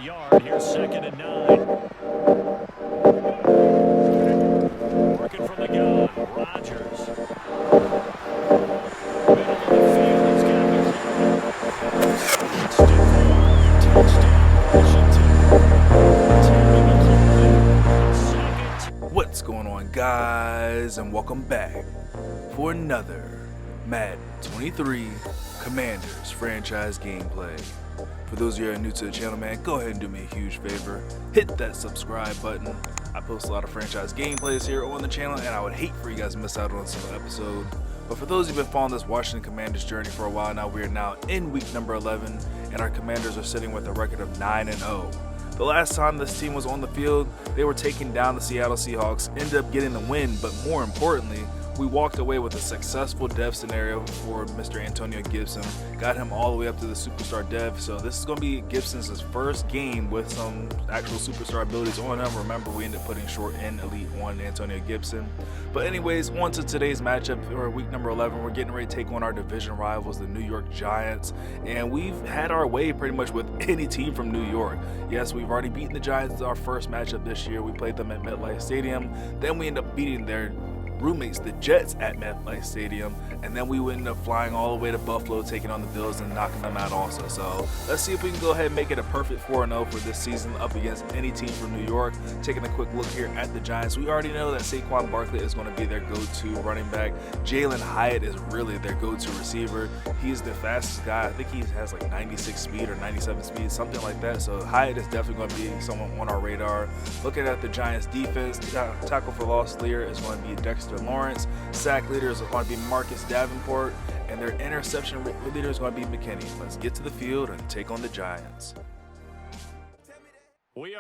yard. Here's 2nd and 9. Working from the gun. Rodgers. Middle of the field. He's got McLaurin. Touchdown, Washington. Terry McLaurin. Second. What's going on, guys, and welcome back for another Madden 23 Commanders franchise gameplay. For those of you who are new to the channel, man, go ahead and do me a huge favor. Hit that subscribe button. I post a lot of franchise gameplays here on the channel, and I would hate for you guys to miss out on a single episode. But for those who've been following this Washington Commanders journey for a while now, we are now in week number 11, and our Commanders are sitting with a record of 9-0. The last time this team was on the field, they were taking down the Seattle Seahawks, ended up getting the win, but more importantly, we walked away with a successful dev scenario for Mr. Antonio Gibson. Got him all the way up to the superstar dev, so this is going to be Gibson's first game with some actual superstar abilities on him. Remember, we ended up putting short in Elite 1 Antonio Gibson. But anyways, on to today's matchup for week number 11. We're getting ready to take on our division rivals, the New York Giants, and we've had our way pretty much with any team from New York. Yes, we've already beaten the Giants in our first matchup this year. We played them at MetLife Stadium. Then we ended up beating their roommates, the Jets, at MetLife Stadium, and then we would end up flying all the way to Buffalo, taking on the Bills and knocking them out also. So let's see if we can go ahead and make it a perfect 4-0 for this season up against any team from New York. Taking a quick look here at the Giants, we already know that Saquon Barkley is going to be their go-to running back. Jalen Hyatt is really their go-to receiver. He's the fastest guy. I think he has like 96 speed or 97 speed, something like that. So Hyatt is definitely going to be someone on our radar. Looking at the Giants defense, tackle for loss leader is going to be Dexter Lawrence. Sack leader is going to be Marcus Davenport, and their interception leader is going to be McKinney. Let's get to the field and take on the Giants. We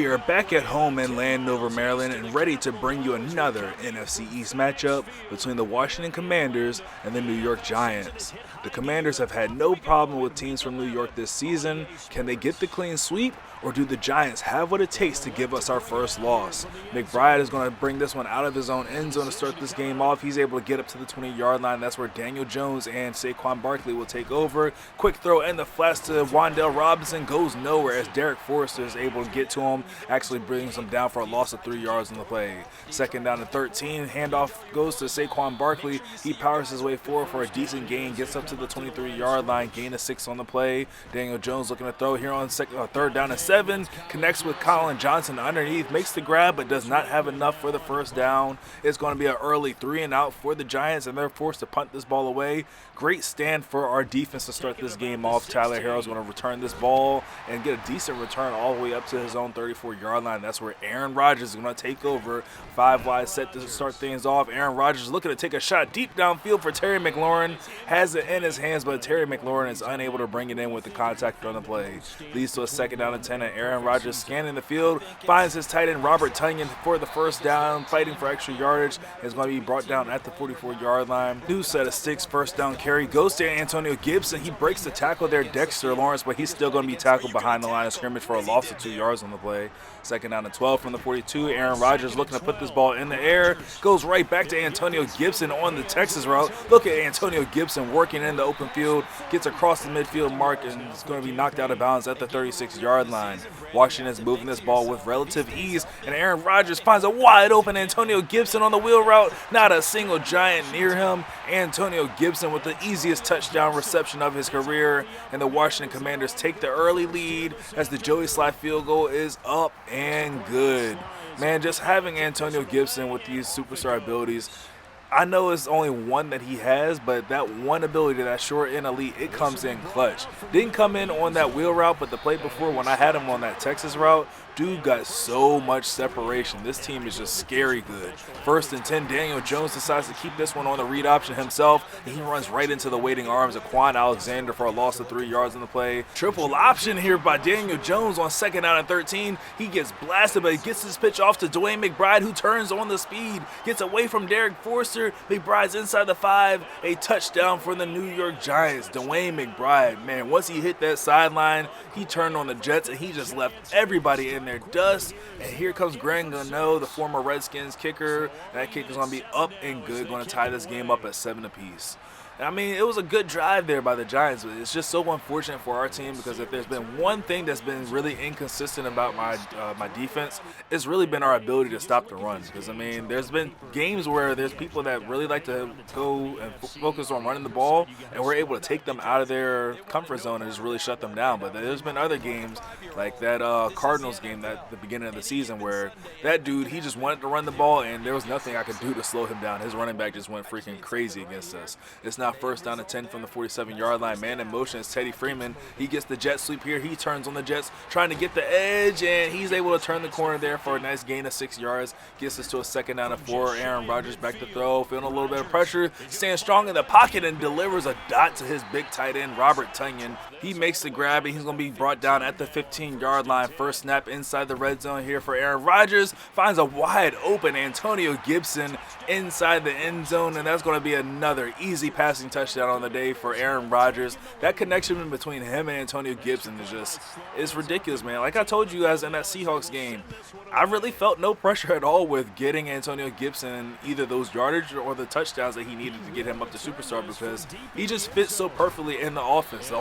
are back at home in Landover, Maryland, and ready to bring you another NFC East matchup between the Washington Commanders and the New York Giants. The Commanders have had no problem with teams from New York this season. Can they get the clean sweep, or do the Giants have what it takes to give us our first loss? McBride is going to bring this one out of his own end zone to start this game off. He's able to get up to the 20-yard line. That's where Daniel Jones and Saquon Barkley will take over. Quick throw and the flash to Wan'Dale Robinson goes nowhere as Derek Forrester is able to get to him, actually brings him down for a loss of 3 yards on the play. 2nd down and 13, handoff goes to Saquon Barkley. He powers his way forward for a decent gain, gets up to the 23-yard line, gain of 6 on the play. Daniel Jones looking to throw here on 3rd down and 7, connects with Colin Johnson underneath, makes the grab but does not have enough for the first down. It's going to be an early 3-and-out for the Giants, and they're forced to punt this ball away. Great stand for our defense to start this game off. Tyler Harrell's going to return this ball and get a decent return all the way up to his own 34-yard line. That's where Aaron Rodgers is going to take over. 5 wide set to start things off. Aaron Rodgers looking to take a shot deep downfield for Terry McLaurin. Has it in his hands, but Terry McLaurin is unable to bring it in with the contact on the play. Leads to a 2nd down and 10, and Aaron Rodgers scanning the field, finds his tight end Robert Tonyan for the first down, fighting for extra yardage. Is going to be brought down at the 44-yard line. New set of 6, first down carry goes to Antonio Gibson. He breaks the tackle there, Dexter Lawrence, but he's still going to be tackled behind the line of scrimmage for a loss of 2 yards on the play. 2nd down and 12 from the 42. Aaron Rodgers looking to put this ball in the air, goes right back to Antonio Gibson on the Texas route. Look at Antonio Gibson working in the open field, gets across the midfield mark, and is going to be knocked out of bounds at the 36-yard line. Washington is moving this ball with relative ease, and Aaron Rodgers finds a wide open Antonio Gibson on the wheel route. Not a single Giant near him. Antonio Gibson with the easiest touchdown reception of his career, and the Washington Commanders take the early lead as the Joey Slye field goal is up and good. Man, just having Antonio Gibson with these superstar abilities, I know it's only one that he has, but that one ability, that short end elite, it comes in clutch. Didn't come in on that wheel route, but the play before when I had him on that Texas route, dude got so much separation. This team is just scary good. 1st and 10, Daniel Jones decides to keep this one on the read option himself, and he runs right into the waiting arms of Quan Alexander for a loss of 3 yards on the play. Triple option here by Daniel Jones on 2nd down and 13. He gets blasted, but he gets his pitch off to Dwayne McBride, who turns on the speed, gets away from Derek Forrester. McBride's inside the 5, a touchdown for the New York Giants. Dwayne McBride, man, once he hit that sideline, he turned on the Jets, and he just left everybody in their dust. And here comes Greg Gano, the former Redskins kicker. That kick is going to be up and good, going to tie this game up at 7 apiece. I mean, it was a good drive there by the Giants, but it's just so unfortunate for our team because if there's been one thing that's been really inconsistent about my defense, it's really been our ability to stop the run. Because I mean, there's been games where there's people that really like to go and focus on running the ball, and we're able to take them out of their comfort zone and just really shut them down. But there's been other games like that Cardinals game at the beginning of the season where that dude, he just wanted to run the ball, and there was nothing I could do to slow him down. His running back just went freaking crazy against us. It's now first down and 10 from the 47-yard line. Man in motion is Teddy Freeman. He gets the jet sweep here. He turns on the Jets, trying to get the edge, and he's able to turn the corner there for a nice gain of 6 yards. Gets us to a second down and 4. Aaron Rodgers back to throw, feeling a little bit of pressure, stands strong in the pocket and delivers a dot to his big tight end, Robert Tonyan. He makes the grab, and he's going to be brought down at the 15-yard line. First snap inside the red zone here for Aaron Rodgers. Finds a wide open Antonio Gibson inside the end zone, and that's going to be another easy passing touchdown on the day for Aaron Rodgers. That connection between him and Antonio Gibson is ridiculous, man. Like I told you guys in that Seahawks game, I really felt no pressure at all with getting Antonio Gibson either those yardage or the touchdowns that he needed to get him up to superstar because he just fits so perfectly in the offense.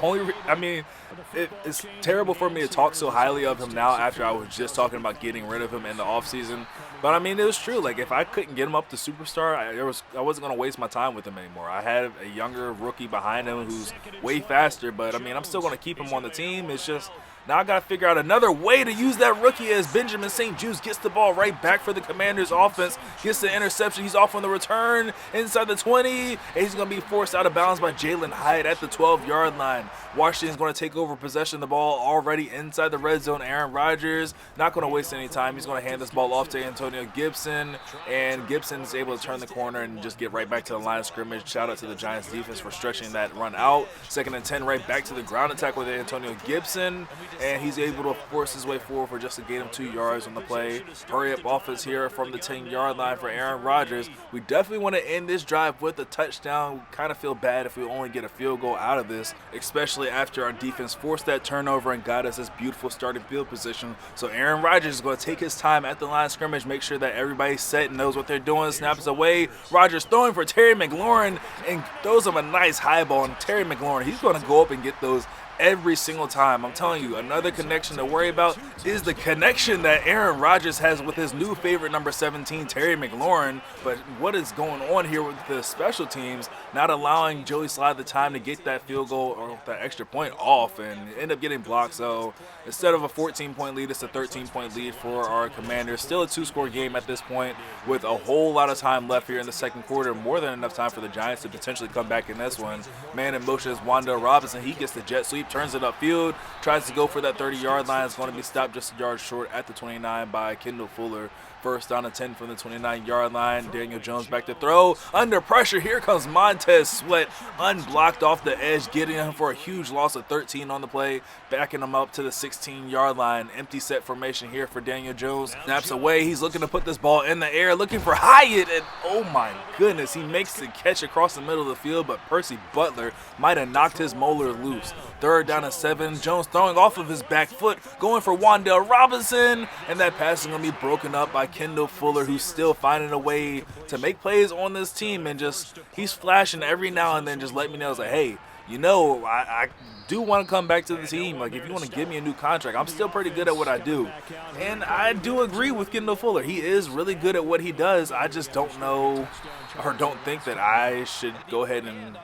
It's terrible for me to talk so highly of him now after I was just talking about getting rid of him in the offseason. But I mean, it was true. Like if I couldn't get him up to superstar, I wasn't going to waste my time with him anymore. I had a younger rookie behind him who's way faster, but I mean, I'm still going to keep him on the team. It's just now I got to figure out another way to use that rookie as Benjamin St-Juste gets the ball right back for the Commanders offense, gets the interception. He's off on the return inside the 20, and he's going to be forced out of bounds by Jalen Hyatt at the 12-yard line. Washington's going to take over possession of the ball already inside the red zone. Aaron Rodgers not going to waste any time. He's going to hand this ball off to Antonio Gibson, and Gibson's able to turn the corner and just get right back to the line of scrimmage. Shout out to the Giants defense for stretching that run out. Second and 10 right back to the ground attack with Antonio Gibson, and he's able to force his way forward for just to gain him 2 yards on the play. Hurry up offense here from the 10-yard line for Aaron Rodgers. We definitely want to end this drive with a touchdown. We kind of feel bad if we only get a field goal out of this, especially after our defense forced that turnover and got us this beautiful starting field position. So Aaron Rodgers is going to take his time at the line of scrimmage, make sure that everybody's set and knows what they're doing. Snaps away. Rodgers throwing for Terry McLaurin and throws him a nice high ball. And Terry McLaurin, he's going to go up and get those every single time. I'm telling you, another connection to worry about is the connection that Aaron Rodgers has with his new favorite number 17, Terry McLaurin. But what is going on here with the special teams not allowing Joey Slye the time to get that field goal or that extra point off and end up getting blocked? So instead of a 14-point lead, it's a 13-point lead for our Commanders. Still a 2-score game at this point with a whole lot of time left here in the second quarter. More than enough time for the Giants to potentially come back in this one. Man in motion is Wan'Dale Robinson. He gets the jet sweep, turns it upfield, tries to go for that 30-yard line. It's going to be stopped just a yard short at the 29 by Kendall Fuller. First down and 10 from the 29-yard line. Daniel Jones back to throw. Under pressure, here comes Montez Sweat. Unblocked off the edge, getting him for a huge loss of 13 on the play. Backing him up to the 16-yard line. Empty set formation here for Daniel Jones. Snaps away. He's looking to put this ball in the air, looking for Hyatt. And oh my goodness, he makes the catch across the middle of the field, but Percy Butler might have knocked his molar loose. Third down and 7. Jones throwing off of his back foot, going for Wan'Dale Robinson. And that pass is going to be broken up by Kendall Fuller, who's still finding a way to make plays on this team, and just he's flashing every now and then, just let me know, it's like, hey, you know, I do want to come back to the team. Like, if you want to give me a new contract, I'm still pretty good at what I do. And I do agree with Kendall Fuller. He is really good at what he does. I just don't know or don't think that I should go ahead and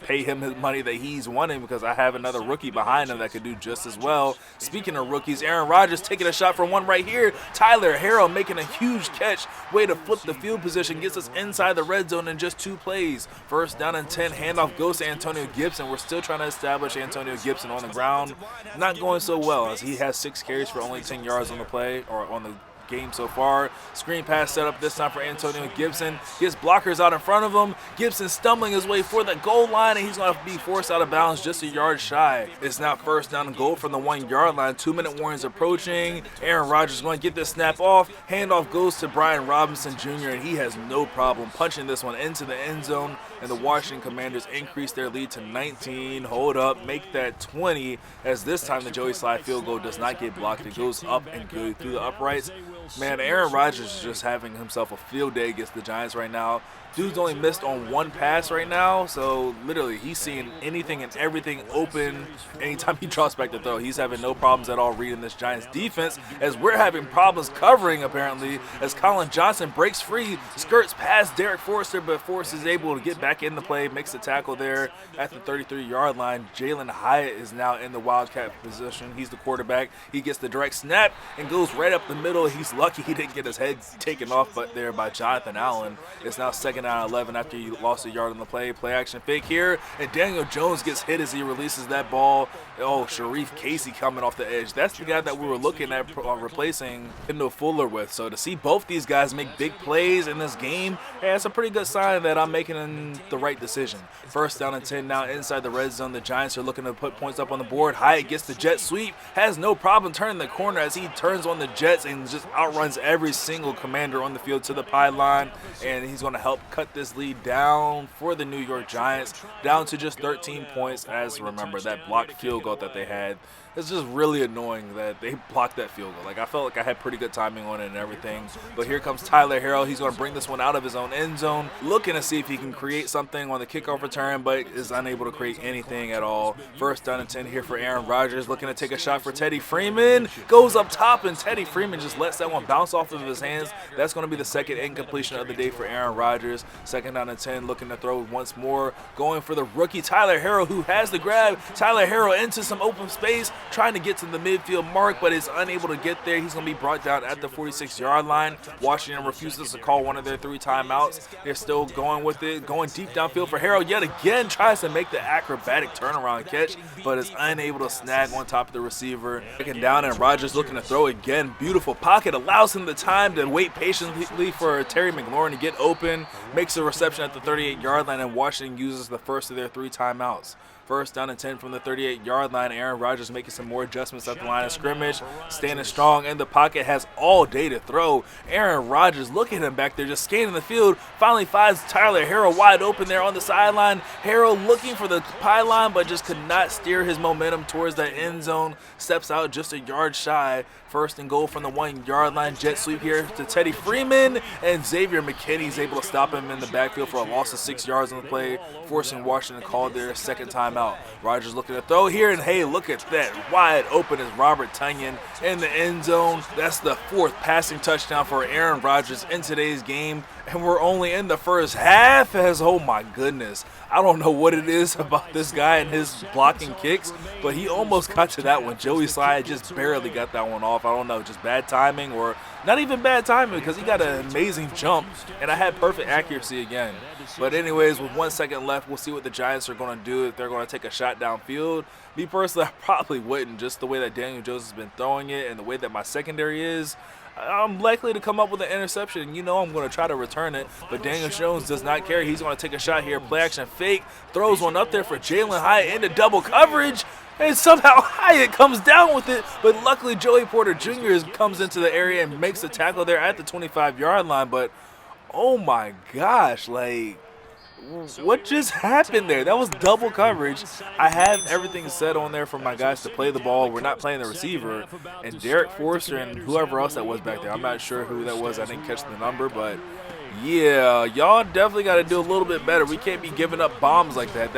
pay him his money that he's wanting, because I have another rookie behind him that could do just as well. Speaking of rookies, Aaron Rodgers taking a shot from one right here. Tyler Harrell making a huge catch. Way to flip the field position. Gets us inside the red zone in just 2 plays. First down and 10. Handoff goes to Antonio Gibson. We're still trying to establish Antonio Gibson on the ground. Not going so well, as he has 6 carries for only 10 yards on the play, or on the game so far. Screen pass set up this time for Antonio Gibson. Gets blockers out in front of him. Gibson stumbling his way for the goal line, and he's going to be forced out of bounds just a yard shy. It's now first down and goal from the 1-yard line. 2-minute warnings approaching. Aaron Rodgers is going to get this snap off. Handoff goes to Brian Robinson Jr., and he has no problem punching this one into the end zone, and the Washington Commanders increase their lead to 19. Hold up, make that 20, as this time the Joey Slye field goal does not get blocked. It goes up and goes through the uprights. Man, Aaron Rodgers is just having himself a field day against the Giants right now. Dude's only missed on one pass right now, so literally he's seeing anything and everything open anytime he draws back to throw. He's having no problems at all reading this Giants defense, as we're having problems covering apparently, as Colin Johnson breaks free, skirts past Derek Forrester, but Forrester is able to get back in the play, makes the tackle there at the 33-yard line. Jalen Hyatt is now in the Wildcat position. He's the quarterback. He gets the direct snap and goes right up the middle. He's lucky he didn't get his head taken off but there by Jonathan Allen. It's now second down 11 after he lost a yard on the play. Play action fake here, and Daniel Jones gets hit as he releases that ball. Oh, Sharif Casey coming off the edge. That's the guy that we were looking at replacing Kendall Fuller with. So to see both these guys make big plays in this game, hey, that's a pretty good sign that I'm making the right decision. First down and 10 now inside the red zone. The Giants are looking to put points up on the board. Hyatt gets the jet sweep, has no problem turning the corner as he turns on the Jets and just outruns every single commander on the field to the pylon, and he's going to help cut this lead down for the New York Giants down to just 13 points. As remember, that blocked field goal that they had, it's just really annoying that they blocked that field goal. Like, I felt like I had pretty good timing on it and everything, but here comes Tyler Harrell. He's going to bring this one out of his own end zone, looking to see if he can create something on the kickoff return, but is unable to create anything at all. First down and 10 here for Aaron Rodgers, looking to take a shot for Teddy Freeman. Goes up top, and Teddy Freeman just lets that one bounce off of his hands. That's going to be the second incompletion of the day for Aaron Rodgers. Second down and 10, looking to throw once more, going for the rookie Tyler Harrell, who has the grab. Tyler Harrell into some open space, trying to get to the midfield mark, but is unable to get there. He's going to be brought down at the 46-yard line. Washington refuses to call one of their 3 timeouts. They're still going with it, going deep downfield for Harrell yet again, tries to make the acrobatic turnaround catch, but is unable to snag on top of the receiver. Taken down, and Rodgers looking to throw again. Beautiful pocket, allows him the time to wait patiently for Terry McLaurin to get open, makes a reception at the 38-yard line, and Washington uses the first of their 3 timeouts. First down and 10 from the 38-yard line. Aaron Rodgers making some more adjustments at the line of scrimmage. Standing strong in the pocket, has all day to throw. Aaron Rodgers, look at him back there, just scanning the field. Finally finds Tyler Harrell wide open there on the sideline. Harrell looking for the pylon, but just could not steer his momentum towards that end zone. Steps out just a yard shy. First and goal from the 1-yard line. Jet sweep here to Teddy Freeman, and Xavier McKinney's able to stop him in the backfield for a loss of 6 yards on the play, forcing Washington to call their second timeout. Rodgers looking to throw here, and hey, look at that. Wide open is Robert Tonyan in the end zone. That's the 4th passing touchdown for Aaron Rodgers in today's game, and we're only in the first half. As, oh my goodness, I don't know what it is about this guy and his blocking kicks, but he almost got to that one. Joey Slye just barely got that one off. I don't know, just bad timing, or not even bad timing, because he got an amazing jump, and I had perfect accuracy again. But anyways, with 1 second left, we'll see what the Giants are going to do, if they're going to take a shot downfield. Me personally, I probably wouldn't, just the way that Daniel Jones has been throwing it and the way that my secondary is. I'm likely to come up with an interception. You know I'm going to try to return it, but Daniel Jones does not care. He's going to take a shot here. Play action fake. Throws one up there for Jalen Hyatt into double coverage, and somehow Hyatt comes down with it, but luckily Joey Porter Jr. comes into the area and makes the tackle there at the 25-yard line. But, oh my gosh, like, what just happened there? That was double coverage. I have everything set on there for my guys to play the ball. We're not playing the receiver. And Derek Forrester and whoever else that was back there, I'm not sure who that was. I didn't catch the number, but yeah, y'all definitely got to do a little bit better. We can't be giving up bombs like that.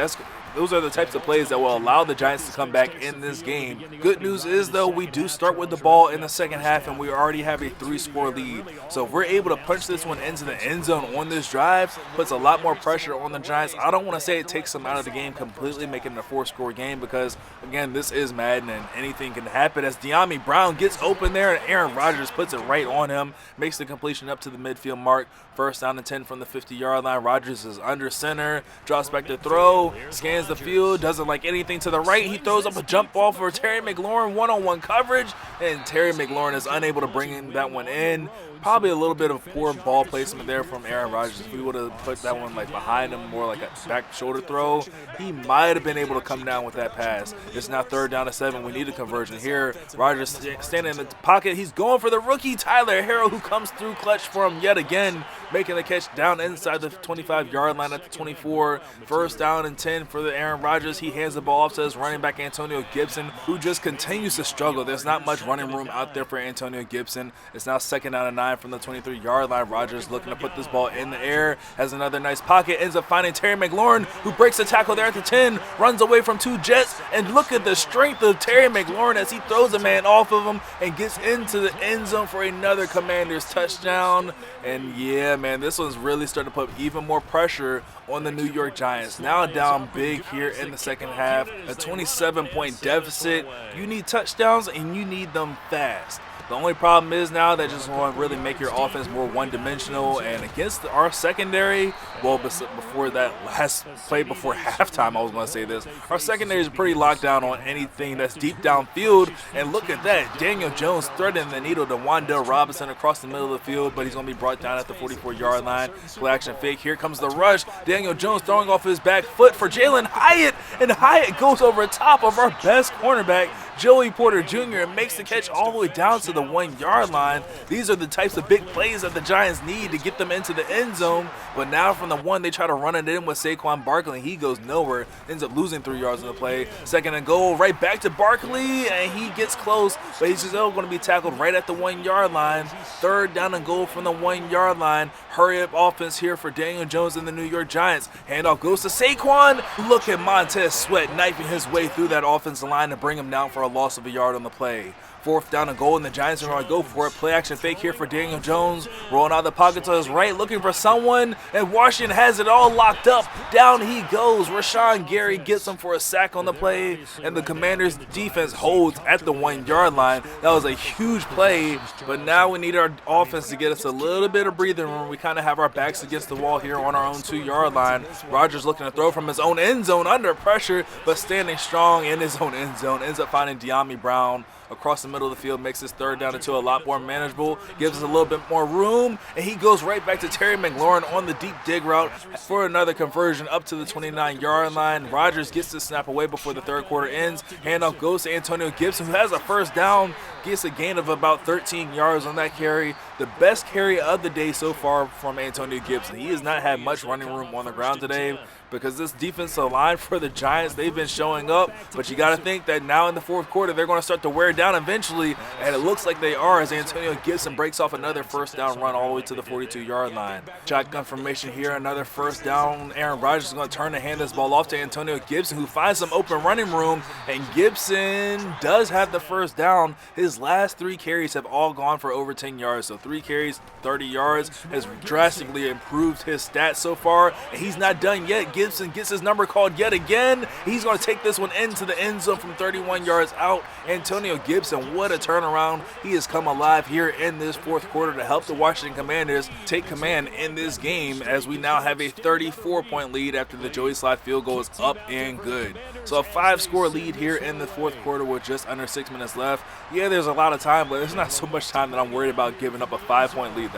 Those are the types of plays that will allow the Giants to come back in this game. Good news is, though, we do start with the ball in the second half, and we already have a 3-score lead. So if we're able to punch this one into the end zone on this drive, puts a lot more pressure on the Giants. I don't want to say it takes them out of the game completely, making it a 4-score game, because, again, this is Madden, and anything can happen. As De'Ami Brown gets open there, and Aaron Rodgers puts it right on him, makes the completion up to the midfield mark. First down and 10 from the 50-yard line. Rodgers is under center, drops back to throw, scans the field, doesn't like anything to the right. He throws up a jump ball for Terry McLaurin, one-on-one coverage, and Terry McLaurin is unable to bring that one in. Probably a little bit of poor ball placement there from Aaron Rodgers. If we would have put that one like behind him, more like a back shoulder throw, he might have been able to come down with that pass. It's now 3rd down and 7. We need a conversion here. Rodgers standing in the pocket. He's going for the rookie Tyler Harrell, who comes through clutch for him yet again, making the catch down inside the 25-yard line at the 24. First down and 10 for the to Aaron Rodgers. He hands the ball off to his running back Antonio Gibson, who just continues to struggle. There's not much running room out there for Antonio Gibson. It's now 2nd down and 9 from the 23-yard line. Rodgers looking to put this ball in the air, has another nice pocket, ends up finding Terry McLaurin, who breaks the tackle there at the 10, runs away from 2 Jets, and look at the strength of Terry McLaurin as he throws a man off of him and gets into the end zone for another Commanders touchdown. And yeah, man, this one's really starting to put even more pressure on the New York Giants. Now down big here in the second half, a 27-point deficit. You need touchdowns and you need them fast. The only problem is now that just want to really make your offense more one-dimensional, and against our secondary, well, before that last play before halftime, I was going to say this, our secondary is pretty locked down on anything that's deep downfield, and look at that, Daniel Jones threading the needle to Wan'Dale Robinson across the middle of the field, but he's going to be brought down at the 44-yard line. Play action fake, here comes the rush, Daniel Jones throwing off his back foot for Jalen Hyatt, and Hyatt goes over top of our best cornerback, Joey Porter Jr., and makes the catch all the way down to the 1-yard line. These are the types of big plays that the Giants need to get them into the end zone, but now from the 1, they try to run it in with Saquon Barkley. He goes nowhere, ends up losing 3 yards on the play. 2nd and goal, right back to Barkley, and he gets close, but he's still going to be tackled right at the 1-yard line. 3rd down and goal from the 1-yard line. Hurry up offense here for Daniel Jones and the New York Giants. Handoff goes to Saquon. Look at Montez Sweat knifing his way through that offensive line to bring him down for a loss of a yard on the play. 4th down and goal, and the Giants are going to go for it. Play action fake here for Daniel Jones. Rolling out the pocket to his right, looking for someone, and Washington has it all locked up. Down he goes. Rashawn Gary gets him for a sack on the play, and the Commanders' defense holds at the 1-yard line. That was a huge play, but now we need our offense to get us a little bit of breathing room. We kind of have our backs against the wall here on our own 2-yard line. Rodgers looking to throw from his own end zone under pressure, but standing strong in his own end zone. Ends up finding De'Ami Brown across the middle of the field, makes his 3rd down into a lot more manageable, gives us a little bit more room, and he goes right back to Terry McLaurin on the deep dig route for another conversion up to the 29-yard line. Rodgers gets the snap away before the 3rd quarter ends. Handoff goes to Antonio Gibson, who has a 1st down, gets a gain of about 13 yards on that carry. The best carry of the day so far from Antonio Gibson. He has not had much running room on the ground today because this defensive line for the Giants, they've been showing up, but you got to think that now in the 4th quarter, they're going to start to wear down eventually, and it looks like they are as Antonio Gibson breaks off another 1st down run all the way to the 42-yard line. Shotgun formation here, another 1st down. Aaron Rodgers is going to turn and hand this ball off to Antonio Gibson, who finds some open running room, and Gibson does have the 1st down. His last 3 carries have all gone for over 10 yards, so 3 carries, 30 yards, has drastically improved his stats so far, and he's not done yet. Gibson gets his number called yet again. He's going to take this one into the end zone from 31 yards out. Antonio Gibson, what a turnaround. He has come alive here in this 4th quarter to help the Washington Commanders take command in this game, as we now have a 34-point lead after the Joey Slye field goal is up and good. So a 5-score lead here in the 4th quarter with just under 6 minutes left. Yeah, there's a lot of time, but there's not so much time that I'm worried about giving up a 5-point lead.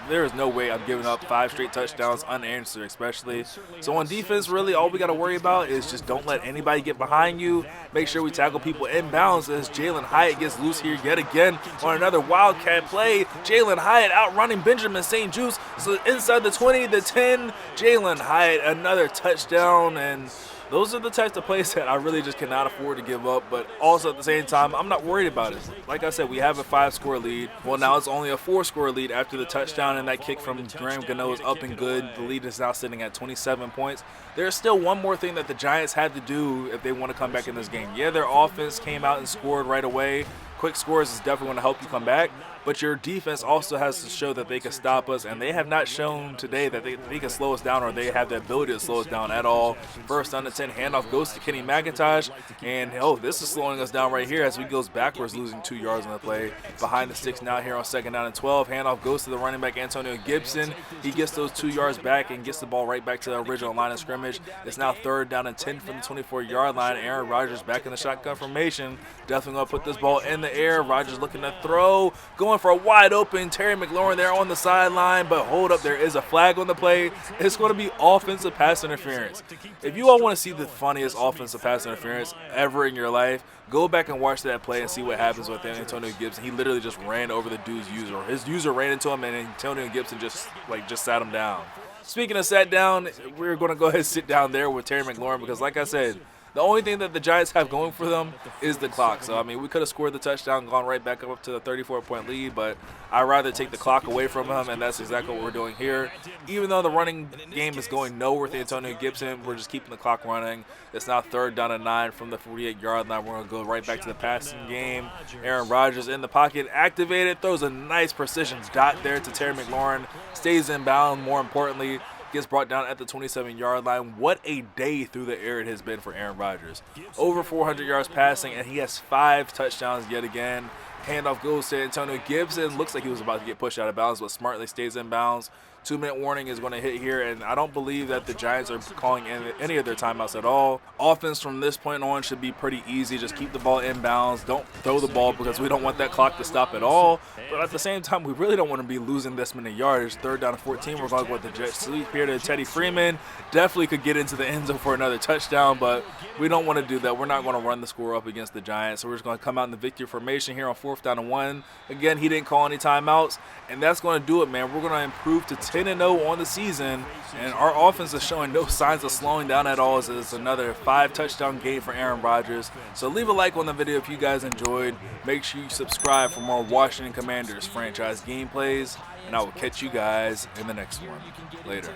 There is no way I'm giving up 5 straight touchdowns unanswered, especially. So on defense, really all we got to worry about is just don't let anybody get behind you. Make sure we tackle people inbounds as Jalen Hyatt gets loose here yet again on another Wildcat play. Jalen Hyatt outrunning Benjamin St. Juste. So inside the 20, the 10, Jalen Hyatt, another touchdown, and those are the types of plays that I really just cannot afford to give up, but also at the same time, I'm not worried about it. Like I said, we have a 5-score lead. Well, now it's only a 4-score lead after the touchdown and that kick from Graham Gano is up and good. The lead is now sitting at 27 points. There's still one more thing that the Giants have to do if they want to come back in this game. Yeah, their offense came out and scored right away. Quick scores is definitely going to help you come back, but your defense also has to show that they can stop us, and they have not shown today that they can slow us down or they have the ability to slow us down at all. 1st down to 10, handoff goes to Kenny McIntosh, and this is slowing us down right here as he goes backwards, losing 2 yards on the play. Behind the sticks now here on 2nd down and 12, handoff goes to the running back Antonio Gibson. He gets those 2 yards back and gets the ball right back to the original line of scrimmage. It's now 3rd down and 10 from the 24-yard line. Aaron Rodgers back in the shotgun formation. Definitely going to put this ball in the air. Rodgers looking to throw, going for a wide open Terry McLaurin there on the sideline, but hold up, there is a flag on the play. It's going to be offensive pass interference. If you all want to see the funniest offensive pass interference ever in your life, go back and watch that play and see what happens with Antonio Gibson. He literally just ran over the dude's user. His user ran into him, and Antonio Gibson just sat him down. Speaking of sat down, we're going to go ahead and sit down there with Terry McLaurin because, like I said, the only thing that the Giants have going for them is the clock. So, I mean, we could have scored the touchdown, gone right back up to the 34-point lead, but I'd rather take the clock away from him, and that's exactly what we're doing here. Even though the running game is going nowhere with Antonio Gibson, we're just keeping the clock running. It's now 3rd down and 9 from the 48-yard line. We're going to go right back to the passing game. Aaron Rodgers in the pocket, activated, throws a nice precision dot there to Terry McLaurin, stays in bounds, more importantly, gets brought down at the 27-yard line. What a day through the air it has been for Aaron Rodgers. Over 400 yards passing, and he has 5 touchdowns yet again. Handoff goes to Antonio Gibson. Looks like he was about to get pushed out of bounds, but smartly stays in bounds. 2-minute warning is going to hit here, and I don't believe that the Giants are calling any of their timeouts at all. Offense from this point on should be pretty easy. Just keep the ball in bounds. Don't throw the ball because we don't want that clock to stop at all. But at the same time, we really don't want to be losing this many yards. 3rd down and 14. We're going to go with the jet sweep here to Teddy Freeman. Definitely could get into the end zone for another touchdown, but we don't want to do that. We're not going to run the score up against the Giants. So we're just going to come out in the victory formation here on 4th down and 1. Again, he didn't call any timeouts, and that's going to do it, man. We're going to improve to 10-0 on the season, and our offense is showing no signs of slowing down at all. So it's another 5-touchdown game for Aaron Rodgers. So leave a like on the video if you guys enjoyed. Make sure you subscribe for more Washington Commanders franchise gameplays, and I will catch you guys in the next one. Later.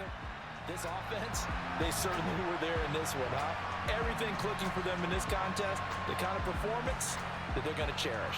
This offense, they certainly were there in this one, huh? Everything clicking for them in this contest, the kind of performance that they're going to cherish.